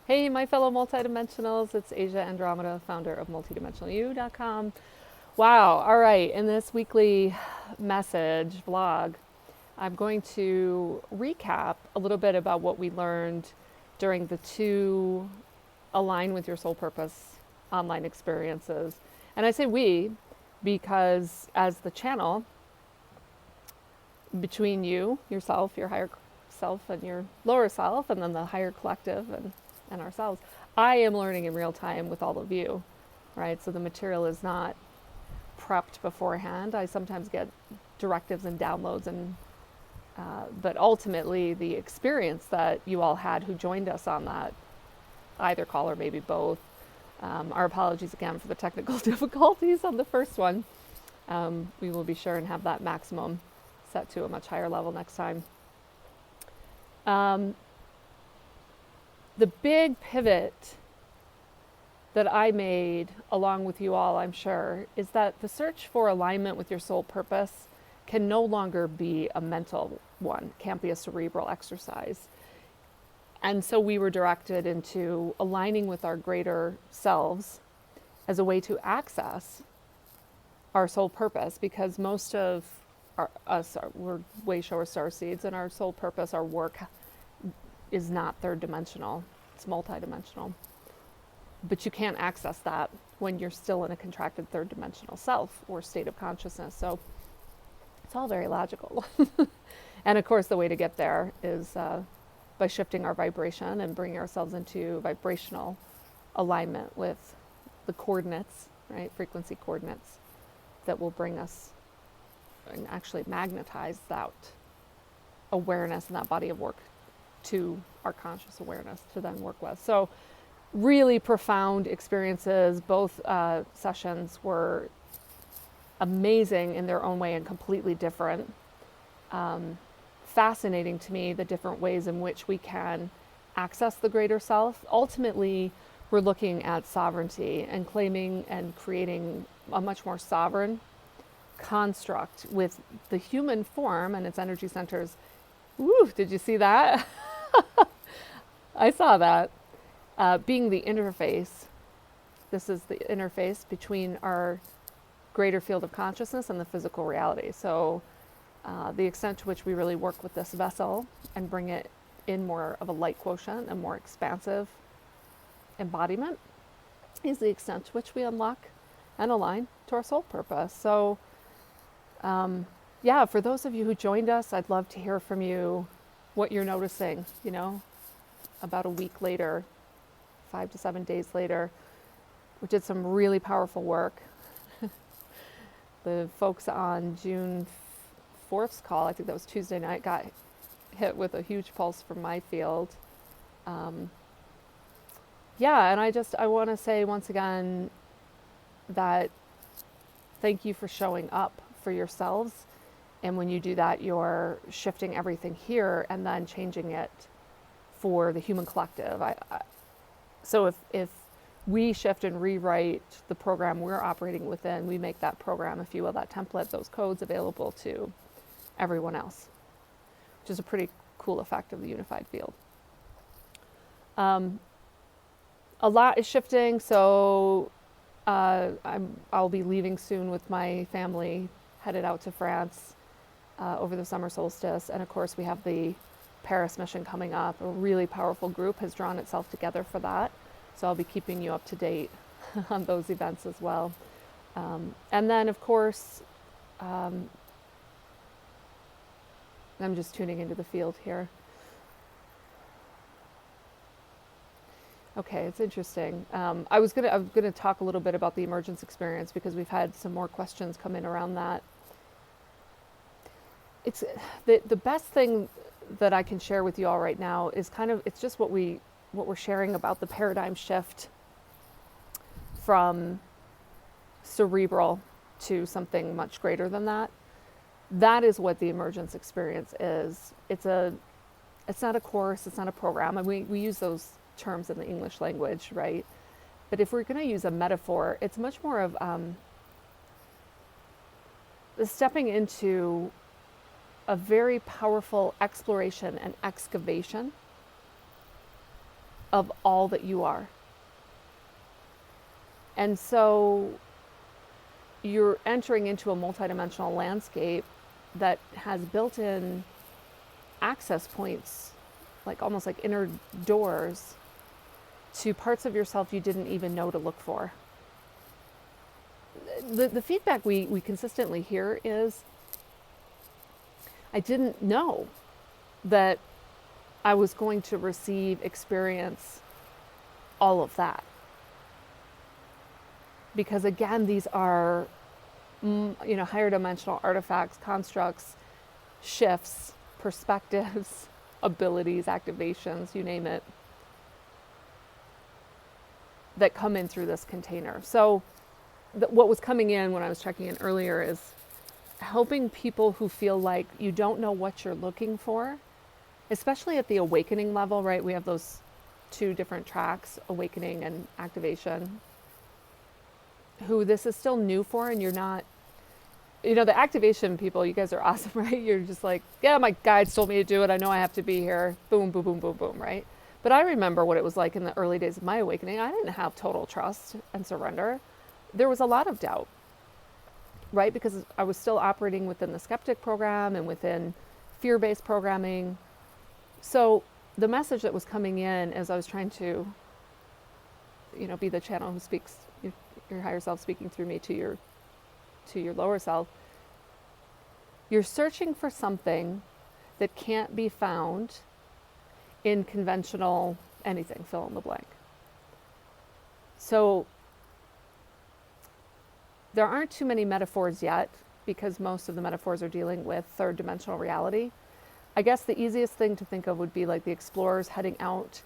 Hey, my fellow multidimensionals, it's Asia Andromeda, founder of multidimensionalu.com. Wow, all right, in this weekly message vlog, I'm going to recap a little bit about what we learned during the two Align with Your Soul Purpose online experiences. And I say we because as the channel between you, yourself, your higher self, and your lower self, and then the higher collective and ourselves, I am learning in real time with all of you, right? So the material is not prepped beforehand. I sometimes get directives and downloads, but ultimately the experience that you all had who joined us on that, either call or maybe both. Our apologies again for the technical difficulties on the first one. We will be sure and have that maximum set to a much higher level next time. The big pivot that I made, along with you all, I'm sure, is that the search for alignment with your soul purpose can no longer be a mental one, can't be a cerebral exercise. And so we were directed into aligning with our greater selves as a way to access our soul purpose, because most of we're way short star seeds, and our soul purpose, our work, is not third dimensional, it's multidimensional. But you can't access that when you're still in a contracted third dimensional self or state of consciousness. So it's all very logical. And of course, the way to get there is by shifting our vibration and bringing ourselves into vibrational alignment with the coordinates, right? Frequency coordinates that will bring us and actually magnetize that awareness and that body of work to our conscious awareness to then work with. So really profound experiences. Both sessions were amazing in their own way and completely different. Fascinating to me, the different ways in which we can access the greater self. Ultimately, we're looking at sovereignty and claiming and creating a much more sovereign construct with the human form and its energy centers. Woo, did you see that? I saw that. Being the interface. This is the interface between our greater field of consciousness and the physical reality. So the extent to which we really work with this vessel and bring it in more of a light quotient, a more expansive embodiment, is the extent to which we unlock and align to our soul purpose. So yeah, for those of you who joined us, I'd love to hear from you what you're noticing, about a week later, 5 to 7 days later. We did some really powerful work. The folks on June 4th's call, I think that was Tuesday night, got hit with a huge pulse from my field. Yeah, and I want to say once again that thank you for showing up for yourselves. And when you do that, you're shifting everything here and then changing it for the human collective. So if we shift and rewrite the program we're operating within, we make that program, if you will, that template, those codes available to everyone else, which is a pretty cool effect of the unified field. A lot is shifting, so I'll be leaving soon with my family, headed out to France over the summer solstice. And of course, we have the Paris mission coming up. A really powerful group has drawn itself together for that. So I'll be keeping you up to date on those events as well. And then, of course, I'm just tuning into the field here. Okay, it's interesting. I was gonna talk a little bit about the Emergence Experience because we've had some more questions come in around that. It's the best thing that I can share with you all right now is it's just what we're sharing about the paradigm shift from cerebral to something much greater than that. That is what the Emergence Experience is. It's not a course, it's not a program, and we use those terms in the English language, right? But if we're going to use a metaphor, it's much more of stepping into a very powerful exploration and excavation of all that you are. And so you're entering into a multidimensional landscape that has built-in access points, like almost like inner doors to parts of yourself you didn't even know to look for. The feedback we consistently hear is, I didn't know that I was going to experience all of that. Because again, these are, higher dimensional artifacts, constructs, shifts, perspectives, abilities, activations, you name it, that come in through this container. So what was coming in when I was checking in earlier is helping people who feel like you don't know what you're looking for, especially at the awakening level, right? We have those two different tracks, awakening and activation, who this is still new for, and you're not, the activation people, you guys are awesome, right? You're just like, yeah, my guides told me to do it. I know I have to be here. Boom, boom, boom, boom, boom, right? But I remember what it was like in the early days of my awakening. I didn't have total trust and surrender. There was a lot of doubt, right? Because I was still operating within the skeptic program and within fear-based programming. So the message that was coming in as I was trying to, be the channel who speaks, your higher self speaking through me to your lower self, you're searching for something that can't be found in conventional anything, fill in the blank. So there aren't too many metaphors yet, because most of the metaphors are dealing with third dimensional reality. I guess the easiest thing to think of would be like the explorers heading out.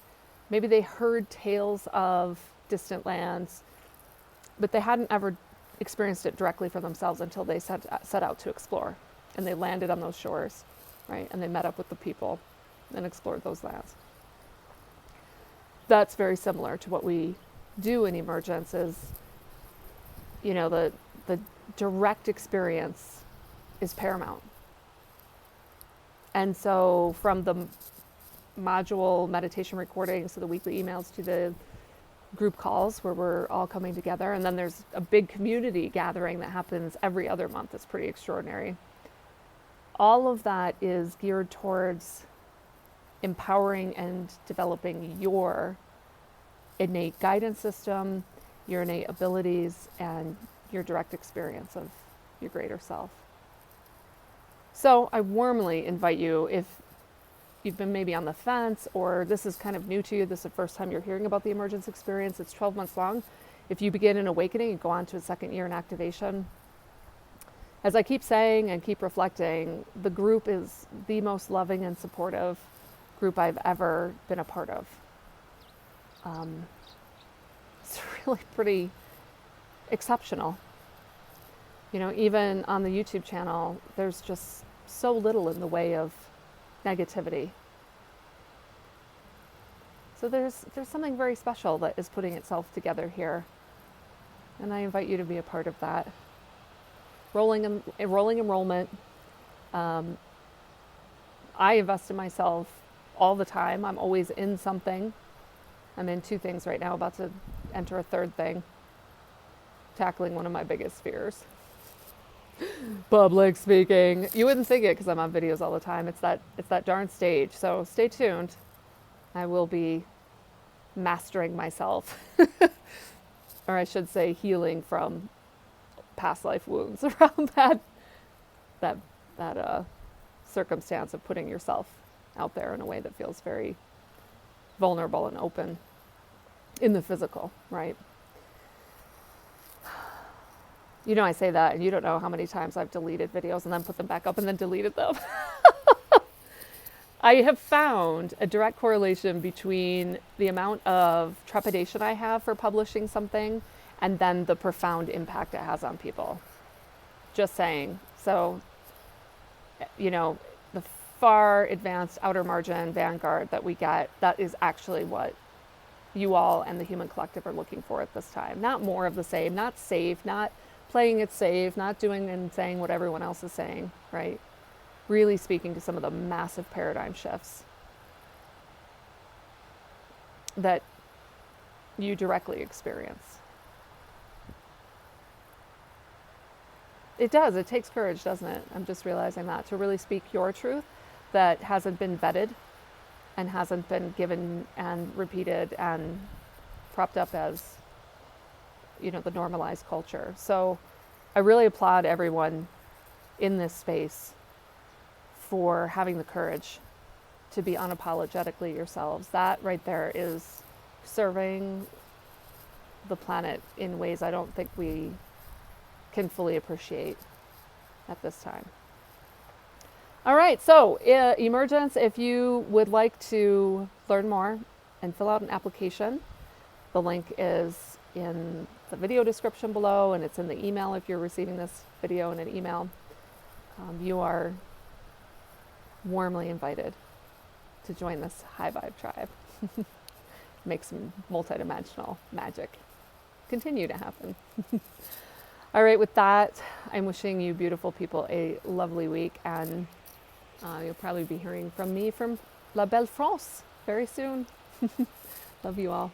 Maybe they heard tales of distant lands, but they hadn't ever experienced it directly for themselves until they set out to explore. And they landed on those shores, right? And they met up with the people and explored those lands. That's very similar to what we do in Emergence is, the direct experience is paramount. And so from the module meditation recordings to the weekly emails to the group calls where we're all coming together, and then there's a big community gathering that happens every other month. It's pretty extraordinary. All of that is geared towards empowering and developing your innate guidance system, your innate abilities, and your direct experience of your greater self. So I warmly invite you, if you've been maybe on the fence or this is kind of new to you, this is the first time you're hearing about the Emergence Experience, it's 12 months long. If you begin in awakening and go on to a second year in activation, as I keep saying and keep reflecting, the group is the most loving and supportive group I've ever been a part of. It's really pretty exceptional. Even on the YouTube channel, there's just so little in the way of negativity. So there's something very special that is putting itself together here. And I invite you to be a part of that. Rolling enrollment. I invest in myself all the time. I'm always in something. I'm in 2 things right now, about to enter a 3rd thing. Tackling one of my biggest fears. Public speaking. You wouldn't think it because I'm on videos all the time. It's that darn stage. So stay tuned. I will be mastering myself. Or I should say healing from past life wounds around that circumstance of putting yourself out there in a way that feels very vulnerable and open in the physical, right? I say that and you don't know how many times I've deleted videos and then put them back up and then deleted them. I have found a direct correlation between the amount of trepidation I have for publishing something and then the profound impact it has on people. Just saying. So, the far advanced outer margin vanguard that we get, that is actually what you all and the human collective are looking for at this time. Not more of the same, not safe, not playing it safe, not doing and saying what everyone else is saying, right? Really speaking to some of the massive paradigm shifts. that you directly experience. It does. It takes courage, doesn't it? I'm just realizing that, to really speak your truth that hasn't been vetted and hasn't been given and repeated and propped up as, the normalized culture. So I really applaud everyone in this space for having the courage to be unapologetically yourselves. That right there is serving the planet in ways I don't think we can fully appreciate at this time. All right, so Emergence, if you would like to learn more and fill out an application, the link is in the video description below, and it's in the email if you're receiving this video in an email. You are warmly invited to join this high vibe tribe. Make some multidimensional magic continue to happen. All right, with that, I'm wishing you beautiful people a lovely week, and you'll probably be hearing from me from La Belle France very soon. Love you all.